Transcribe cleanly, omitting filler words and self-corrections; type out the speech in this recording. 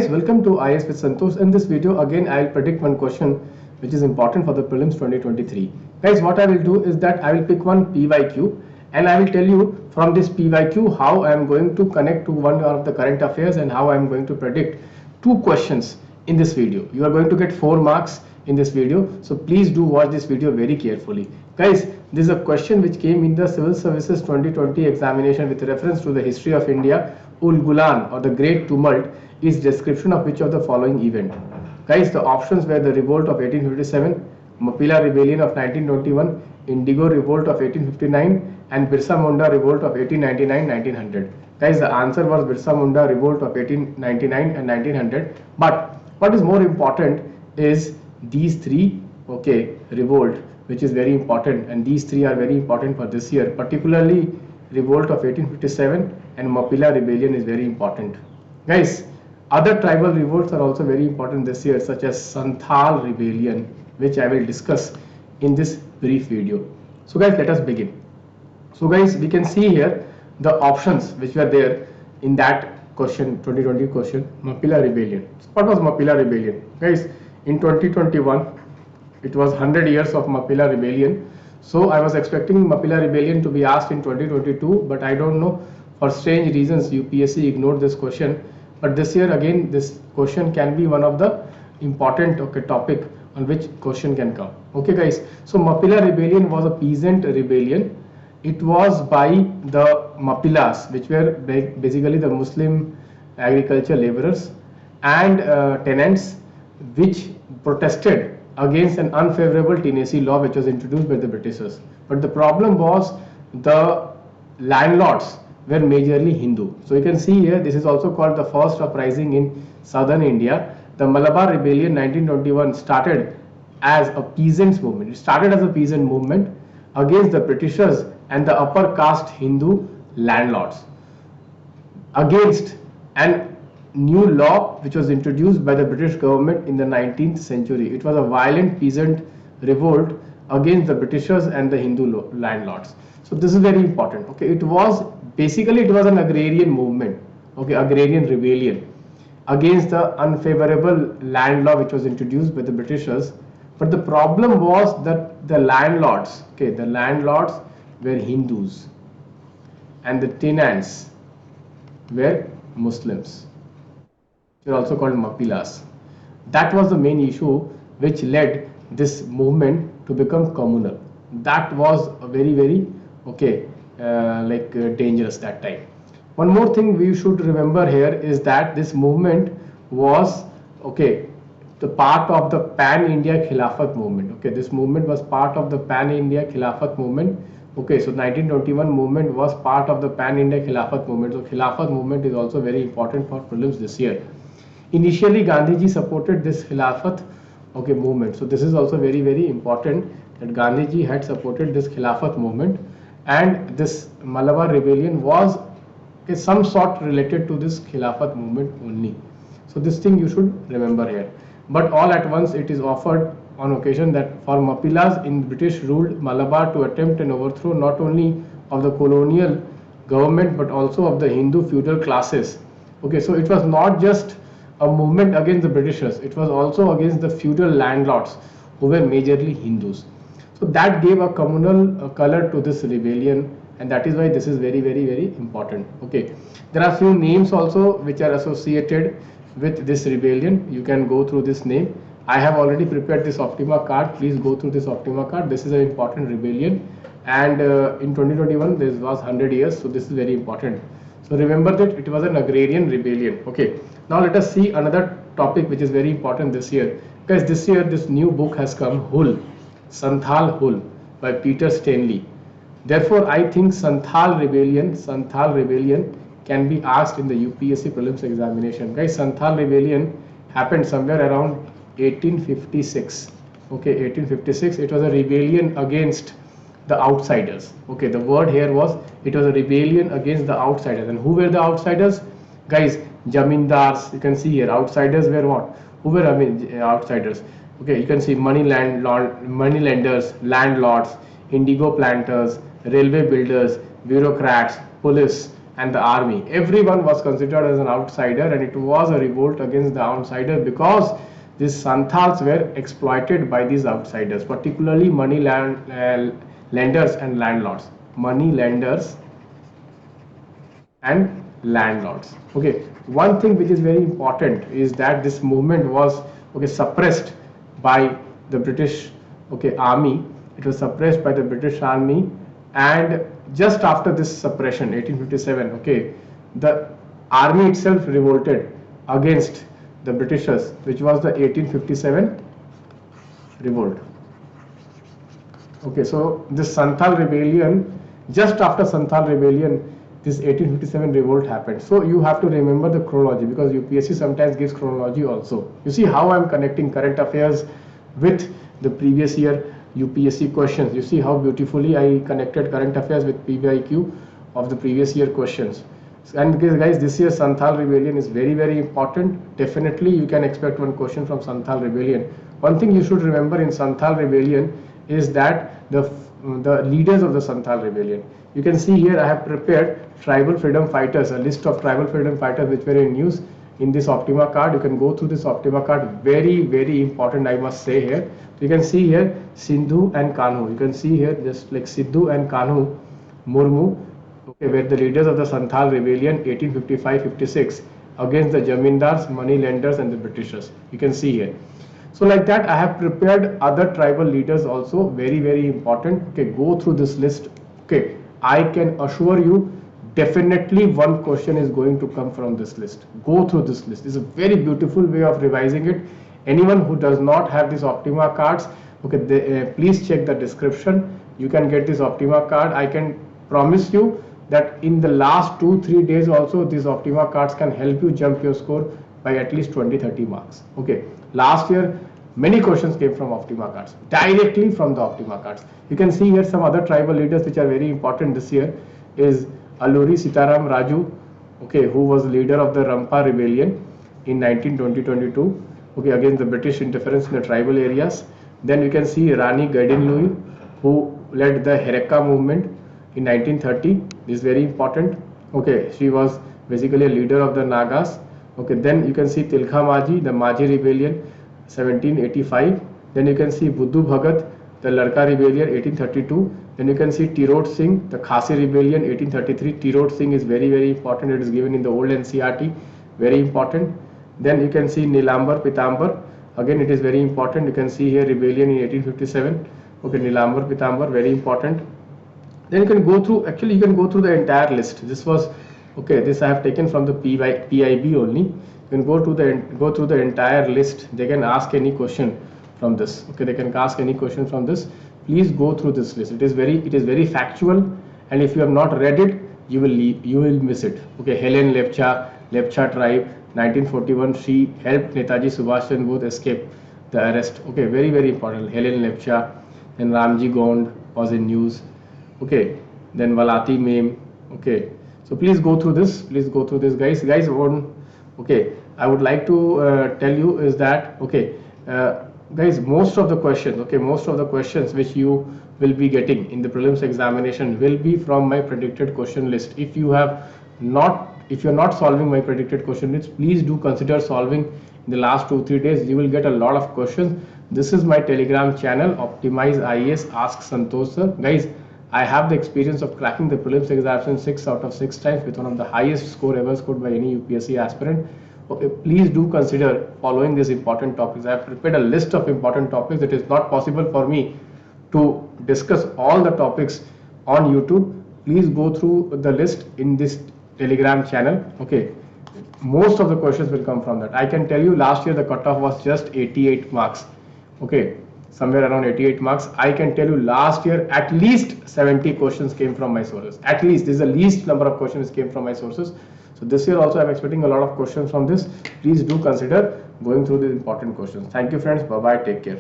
guys, welcome to IAS with Santosh. In this video again I will predict one question which is important for the prelims 2023. Guys, what I will do is that I will pick one PYQ and I will tell you from this PYQ how I am going to connect to one of the current affairs and how I am going to predict two questions in this video. You are going to get 4 marks in this video, so please do watch this video very carefully. Guys, this is a question which came in the Civil Services 2020 examination with reference to the history of India. Ul Gulan, or the Great Tumult, is description of which of the following event? Guys, the options were the revolt of 1857, Mapila rebellion of 1921, Indigo revolt of 1859 and Birsa Munda revolt of 1899-1900. Guys, the answer was Birsa Munda revolt of 1899 and 1900. But what is more important is these three revolt, which is very important, and these three are very important for this year, particularly revolt of 1857 and Mapila rebellion is very important. Guys, other tribal revolts are also very important this year, such as Santhal rebellion, which I will discuss in this brief video. So guys, let us begin. So guys, we can see here the options which were there in that question, 2020 question, Mapila rebellion. So what was Mapila rebellion? Guys, in 2021 it was 100 years of Mapila rebellion. So I was expecting Mapila rebellion to be asked in 2022, but I don't know, for strange reasons UPSC ignored this question. But this year again this question can be one of the important topic on which question can come. Okay guys, so Mapila rebellion was a peasant rebellion. It was by the Mapilas, which were basically the Muslim agriculture laborers and tenants, which protested against an unfavorable tenancy law which was introduced by the Britishers. But the problem was the landlords were majorly Hindu. So you can see here, this is also called the first uprising in southern India. The Malabar rebellion 1921 started as a peasants movement. It started as a peasant movement against the Britishers and the upper caste Hindu landlords, against an new law which was introduced by the British government in the 19th century. It was a violent peasant revolt against the Britishers and the Hindu landlords. So this is very important. Okay, it was an agrarian movement, agrarian rebellion against the unfavorable land law which was introduced by the Britishers. But the problem was that the landlords were Hindus and the tenants were Muslims. They are also called Mapilas. That was the main issue which led this movement to become communal. That was a very dangerous that time. One more thing we should remember here is that this movement was the part of the Pan-India Khilafat movement. This movement was part of the Pan-India Khilafat movement. So 1921 movement was part of the Pan-India Khilafat movement. So Khilafat movement is also very important for prelims this year. Initially Gandhiji supported this Khilafat movement. So this is also very important that Gandhiji had supported this Khilafat movement, and this Malabar rebellion was some sort related to this Khilafat movement only. So this thing you should remember here. But all at once it is offered on occasion that for Mapilas in British ruled Malabar to attempt an overthrow not only of the colonial government but also of the Hindu feudal classes. So it was not just a movement against the Britishers, it was also against the feudal landlords who were majorly Hindus. So that gave a communal color to this rebellion, and that is why this is very important. There are few names also which are associated with this rebellion. You can go through this name. I have already prepared this Optima card. Please go through this Optima card. This is an important rebellion, and in 2021 this was 100 years, so this is very important. So remember that it was an agrarian rebellion. Now let us see another topic which is very important this year. Guys, this year this new book has come, Hul, Santhal Hul by Peter Stanley. Therefore I think Santhal rebellion can be asked in the UPSC prelims examination. Guys, Santhal rebellion happened somewhere around 1856. 1856. It was a rebellion against the outsiders. The word here was, it was a rebellion against the outsiders. And who were the outsiders? Guys, Jamindars. You can see here, outsiders were what? Who were outsiders? You can see money lenders, landlords, indigo planters, railway builders, bureaucrats, police, and the army. Everyone was considered as an outsider, and it was a revolt against the outsider because these Santals were exploited by these outsiders, particularly lenders and landlords. Money lenders and landlords. Okay, one thing which is very important is that this movement was suppressed by the British army. It was suppressed by the British army, and just after this suppression, 1857, the army itself revolted against the Britishers, which was the 1857 revolt. Okay, so this Santhal rebellion, just after Santhal rebellion, this 1857 revolt happened. So you have to remember the chronology, because UPSC sometimes gives chronology also. You see how I am connecting current affairs with the previous year UPSC questions. You see how beautifully I connected current affairs with PYQ of the previous year questions. And guys, this year Santhal rebellion is very, very important. Definitely you can expect one question from Santhal rebellion. One thing you should remember in Santhal rebellion is that the leaders of the Santhal rebellion. You can see here I have prepared tribal freedom fighters, a list of tribal freedom fighters which were in news in this Optima card. You can go through this Optima card. Very, very important, I must say here. You can see here Sindhu and Kanhu. You can see here just like Sidhu and Kanhu Murmu, were the leaders of the Santhal rebellion 1855-56 against the Jamindars, money lenders and the Britishers. You can see here. So like that, I have prepared other tribal leaders also, very, very important. Okay, go through this list. Okay, I can assure you definitely one question is going to come from this list. Go through this list. It's a very beautiful way of revising it. Anyone who does not have these Optima cards, please check the description. You can get this Optima card. I can promise you that in the last 2-3 days also, these Optima cards can help you jump your score by at least 20-30 marks. Okay, last year many questions came from Optima cards, directly from the Optima cards. You can see here some other tribal leaders which are very important this year is Alluri Sitaram Raju, who was leader of the Rampa rebellion in 1920-22, against the British interference in the tribal areas. Then you can see Rani Gaidinlui, who led the Hereka movement in 1930. This is very important. She was basically a leader of the Nagas. Then you can see Tilkha Maji, the Maji rebellion 1785. Then you can see Buddhu Bhagat, the Larka rebellion 1832. Then you can see Tirot Singh, the Khasi rebellion 1833. Tirot Singh is very, very important. It is given in the old NCRT, very important. Then you can see Nilambar Pitambar. Again, it is very important. You can see here rebellion in 1857. Nilambar Pitambar, very important. Then you can go through, actually you can go through the entire list. This was, this I have taken from the PIB only. You can go through the entire list. They can ask any question from this. They can ask any question from this. Please go through this list. It is very factual, and if you have not read it, you will miss it. Helen Lepcha tribe, 1941. She helped Netaji Subhash Chandra Bose escape the arrest. Very, very important. Helen Lepcha. Then Ramji Gond was in news. Then Valati Meme. So please go through this. Please go through this, guys. I would like to tell you is that guys, most of the questions which you will be getting in the prelims examination will be from my predicted question list. If you're not solving my predicted question list, please do consider solving in the last 2-3 days. You will get a lot of questions. This is my Telegram channel, Optimize IAS Ask Santosh Sir. Guys, I have the experience of cracking the prelims examination 6 out of 6 times with one of the highest score ever scored by any UPSC aspirant. Please do consider following these important topics. I have prepared a list of important topics. It is not possible for me to discuss all the topics on YouTube. Please go through the list in this Telegram channel. Most of the questions will come from that. I can tell you last year the cutoff was just 88 marks. Somewhere around 88 marks. I can tell you last year at least 70 questions came from my sources. At least, this is the least number of questions came from my sources. So this year also I am expecting a lot of questions from this. Please do consider going through these important questions. Thank you friends. Bye bye. Take care.